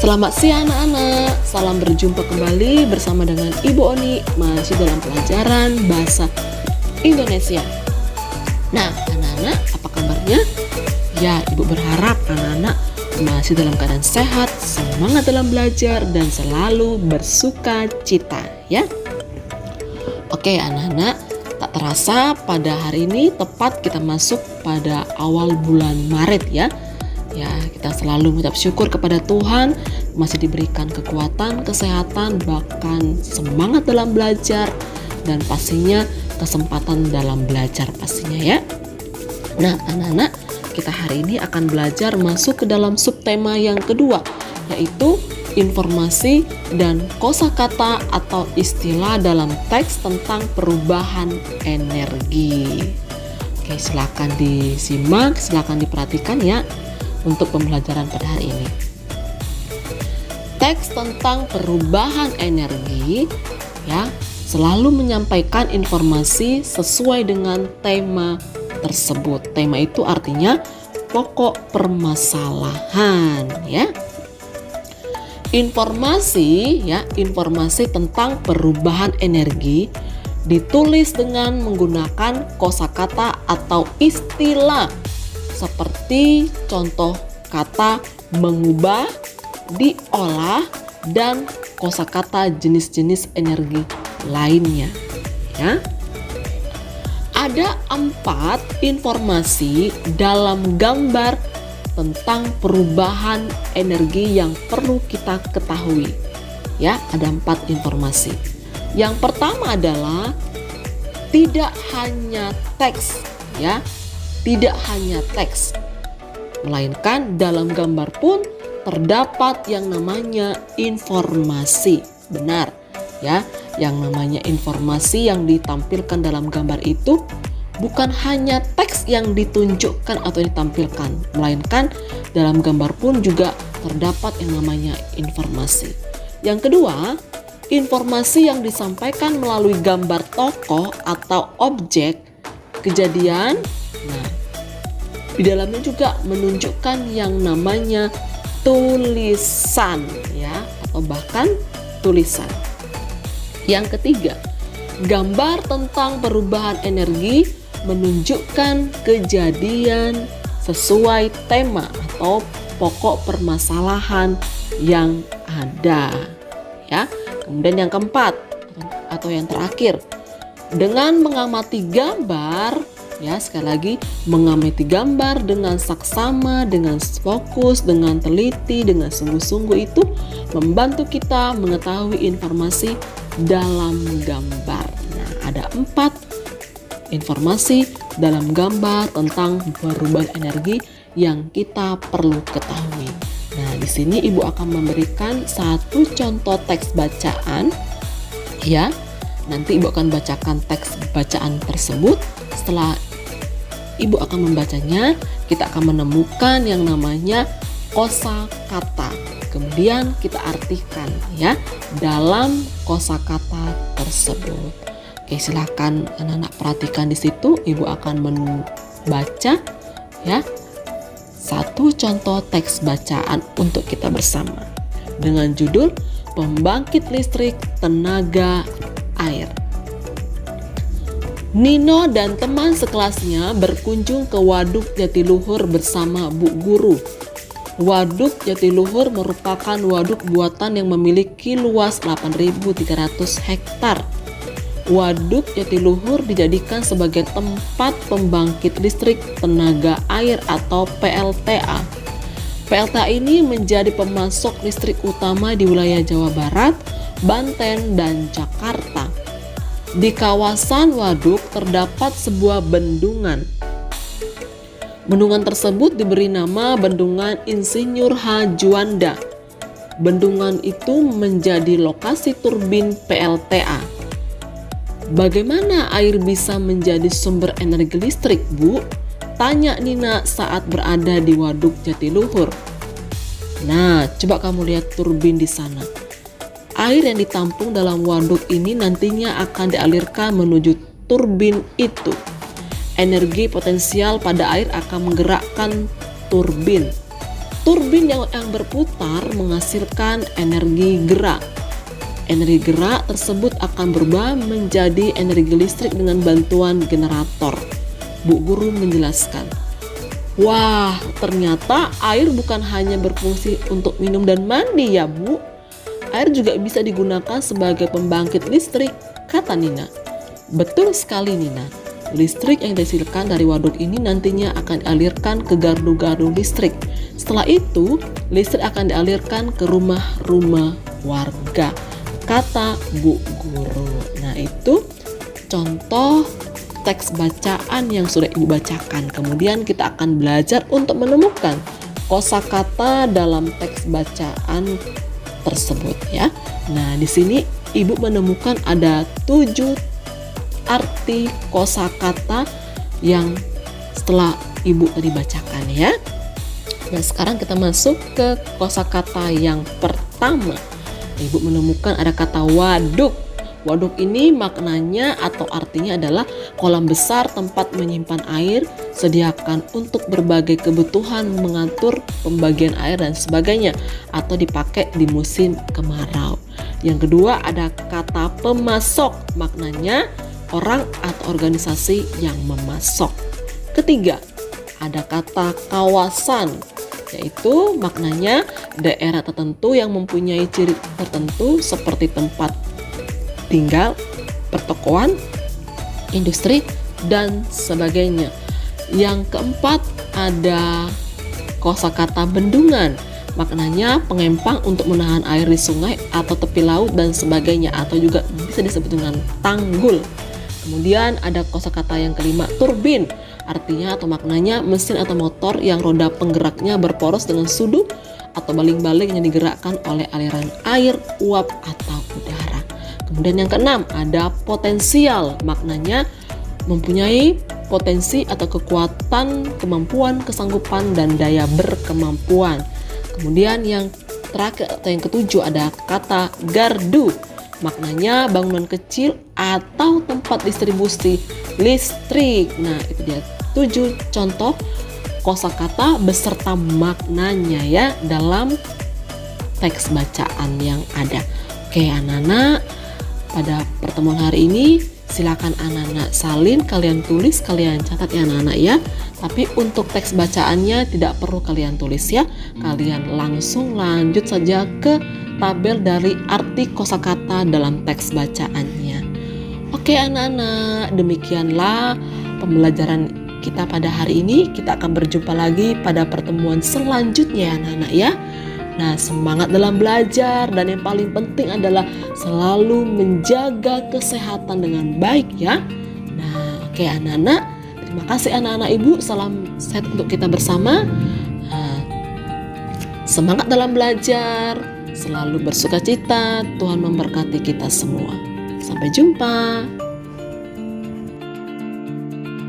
Selamat siang anak-anak, salam berjumpa kembali bersama dengan Ibu Oni masih dalam pelajaran Bahasa Indonesia. Nah anak-anak, apa kabarnya? Ya, Ibu berharap anak-anak masih dalam keadaan sehat, semangat dalam belajar, dan selalu bersuka cita ya. Oke anak-anak, tak terasa pada hari ini tepat kita masuk pada awal bulan Maret ya. Ya, kita selalu mengucap syukur kepada Tuhan masih diberikan kekuatan, kesehatan, bahkan semangat dalam belajar, dan pastinya kesempatan dalam belajar pastinya ya. Nah anak-anak, kita hari ini akan belajar masuk ke dalam subtema yang kedua, yaitu informasi dan kosakata atau istilah dalam teks tentang perubahan energi. Oke, silakan disimak, silakan diperhatikan ya untuk pembelajaran pada hari ini. Teks tentang perubahan energi ya selalu menyampaikan informasi sesuai dengan tema tersebut. Tema itu artinya pokok permasalahan ya. Informasi tentang perubahan energi ditulis dengan menggunakan kosakata atau istilah seperti contoh kata mengubah, diolah, dan kosakata jenis-jenis energi lainnya ya. Ada 4 informasi dalam gambar tentang perubahan energi yang perlu kita ketahui ya. Ada 4 informasi. Yang pertama adalah tidak hanya teks ya. Tidak hanya teks, melainkan dalam gambar pun terdapat yang namanya informasi. Benar ya, yang namanya informasi yang ditampilkan dalam gambar itu bukan hanya teks yang ditunjukkan atau ditampilkan, melainkan dalam gambar pun juga terdapat yang namanya informasi. Yang kedua, informasi yang disampaikan melalui gambar tokoh atau objek kejadian. Nah, di dalamnya juga menunjukkan yang namanya tulisan ya, atau bahkan tulisan. Yang ketiga, gambar tentang perubahan energi menunjukkan kejadian sesuai tema atau pokok permasalahan yang ada ya. Kemudian yang keempat atau yang terakhir, dengan mengamati gambar ya, sekali lagi mengamati gambar dengan saksama, dengan fokus, dengan teliti, dengan sungguh-sungguh itu membantu kita mengetahui informasi dalam gambar. Nah, ada 4 informasi dalam gambar tentang perubahan energi yang kita perlu ketahui. Nah, di sini Ibu akan memberikan satu contoh teks bacaan ya. Nanti Ibu akan bacakan teks bacaan tersebut. Setelah Ibu akan membacanya, kita akan menemukan yang namanya kosakata. Kemudian kita artikan ya dalam kosakata tersebut. Oke, silakan anak-anak perhatikan di situ. Ibu akan membaca ya satu contoh teks bacaan untuk kita bersama dengan judul Pembangkit Listrik Tenaga Air. Nino dan teman sekelasnya berkunjung ke Waduk Jatiluhur bersama Bu Guru. Waduk Jatiluhur merupakan waduk buatan yang memiliki luas 8.300 hektar. Waduk Jatiluhur dijadikan sebagai tempat pembangkit listrik tenaga air atau PLTA. PLTA ini menjadi pemasok listrik utama di wilayah Jawa Barat, Banten, dan Jakarta. Di kawasan waduk terdapat sebuah bendungan. Bendungan tersebut diberi nama Bendungan Insinyur H. Juanda. Bendungan itu menjadi lokasi turbin PLTA. Bagaimana air bisa menjadi sumber energi listrik, Bu? Tanya Nina saat berada di Waduk Jatiluhur. Nah, coba kamu lihat turbin di sana. Air yang ditampung dalam waduk ini nantinya akan dialirkan menuju turbin itu. Energi potensial pada air akan menggerakkan turbin. Turbin yang berputar menghasilkan energi gerak. Energi gerak tersebut akan berubah menjadi energi listrik dengan bantuan generator. Bu Guru menjelaskan. Wah, ternyata air bukan hanya berfungsi untuk minum dan mandi ya, Bu. Air juga bisa digunakan sebagai pembangkit listrik, kata Nina. Betul sekali, Nina. Listrik yang dihasilkan dari waduk ini nantinya akan dialirkan ke gardu-gardu listrik. Setelah itu, listrik akan dialirkan ke rumah-rumah warga, kata Bu Guru. Nah, itu contoh teks bacaan yang sudah Ibu bacakan. Kemudian kita akan belajar untuk menemukan kosakata dalam teks bacaan tersebut ya. Nah, di sini Ibu menemukan ada 7 arti kosakata yang setelah Ibu tadi bacakan ya. Nah, sekarang kita masuk ke kosakata yang pertama. Ibu menemukan ada kata waduk. Waduk ini maknanya atau artinya adalah kolam besar tempat menyimpan air, sediakan untuk berbagai kebutuhan, mengatur pembagian air dan sebagainya, atau dipakai di musim kemarau. Yang kedua ada kata pemasok, maknanya orang atau organisasi yang memasok. Ketiga ada kata kawasan, yaitu maknanya daerah tertentu yang mempunyai ciri tertentu seperti tempat tinggal, pertokoan, industri, dan sebagainya. Yang keempat ada kosakata bendungan, maknanya pengempang untuk menahan air di sungai atau tepi laut dan sebagainya, atau juga bisa disebut dengan tanggul. Kemudian ada kosakata yang kelima, turbin, artinya atau maknanya mesin atau motor yang roda penggeraknya berporos dengan sudu atau baling-baling yang digerakkan oleh aliran air, uap, atau udara. Kemudian yang keenam ada potensial, maknanya mempunyai potensi atau kekuatan, kemampuan, kesanggupan, dan daya berkemampuan. Kemudian yang terakhir atau yang ketujuh ada kata gardu, maknanya bangunan kecil atau tempat distribusi listrik. Nah, itu dia 7 contoh kosakata beserta maknanya ya dalam teks bacaan yang ada. Oke anak-anak, pada pertemuan hari ini silakan anak-anak salin, kalian tulis, kalian catat ya anak-anak ya. Tapi untuk teks bacaannya tidak perlu kalian tulis ya. Kalian langsung lanjut saja ke tabel dari arti kosakata dalam teks bacaannya. Oke anak-anak, demikianlah pembelajaran kita pada hari ini. Kita akan berjumpa lagi pada pertemuan selanjutnya ya anak-anak ya. Nah, semangat dalam belajar dan yang paling penting adalah selalu menjaga kesehatan dengan baik ya. Nah, oke anak-anak, terima kasih anak-anak Ibu. Salam sehat untuk kita bersama. Semangat dalam belajar, selalu bersukacita. Tuhan memberkati kita semua. Sampai jumpa.